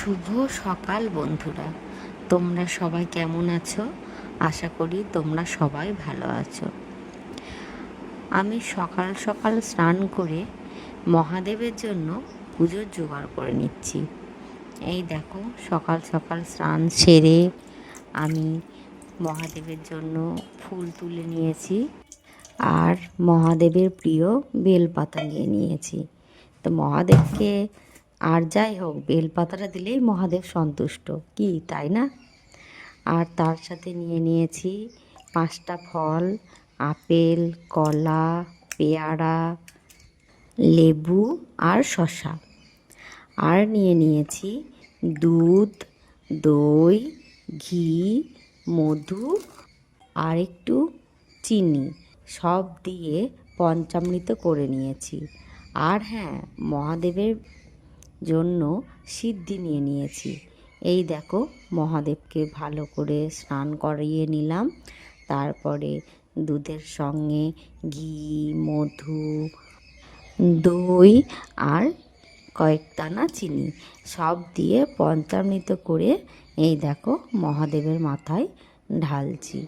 শুভ সকাল বন্ধুরা, তোমরা সবাই কেমন আছো? আশা করি তোমরা সবাই ভালো আছো। আমি সকাল সকাল স্নান করে মহাদেবের জন্য পুজোর জোগাড় করে নিচ্ছি। এই দেখো, সকাল সকাল স্নান সেরে আমি মহাদেবের জন্য ফুল তুলে নিয়েছি আর মহাদেবের প্রিয় বেলপাতা নিয়ে নিয়েছি। তো মহাদেবকে আর যাই হোক, বেলপাতাটা দিলেই মহাদেব সন্তুষ্ট, কি তাই না? আর তার সাথে নিয়ে নিয়েছি 5টা ফল: আপেল, কলা, পেয়ারা, লেবু আর শসা। আর নিয়ে নিয়েছি দুধ, দই, ঘি, মধু আর একটু চিনি, সব দিয়ে পঞ্চামৃত করে নিয়েছি। আর হ্যাঁ, মহাদেবের জন্য সিদ্ধি নিয়ে নিয়েছি। এই দেখো, মহাদেবকে ভালো করে স্নান করিয়ে নিলাম। তারপরে দুধের সঙ্গে ঘি, মধু, দই আর কয়েক দানা চিনি সব দিয়ে পঞ্চামৃত করে এই দেখো মহাদেবের মাথায় ঢালছি।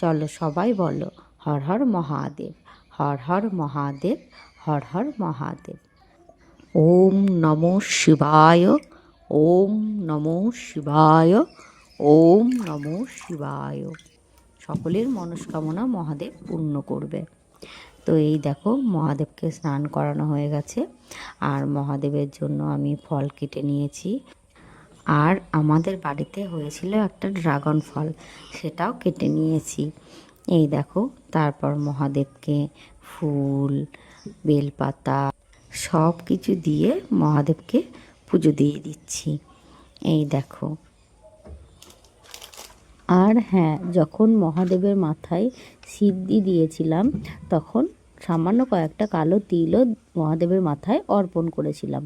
চলো সবাই বলো, হর হর মহাদেব, হর হর মহাদেব, হর হর মহাদেব। ওম নমঃ শিবায়, ওম নমঃ শিবায়, ওম নমঃ শিবায়। সকলের মনস্কামনা মহাদেব পূর্ণ করবে। তো এই দেখো, মহাদেবকে স্নান করানো হয়ে গেছে আর মহাদেবের জন্য আমি ফল কেটে নিয়েছি। আর আমাদের বাড়িতে হয়েছিল একটা ড্রাগন ফল, সেটাও কেটে নিয়েছি। এই দেখো, তারপর মহাদেবকে ফুল, বেলপাতা সব কিছু দিয়ে মহাদেবকে পুজো দিয়ে দিচ্ছি। এই দেখো। আর হ্যাঁ, যখন মহাদেবের মাথায় সিদ্ধি দিয়েছিলাম তখন সামান্য কয়েকটা কালো তিলও মহাদেবের মাথায় অর্পণ করেছিলাম।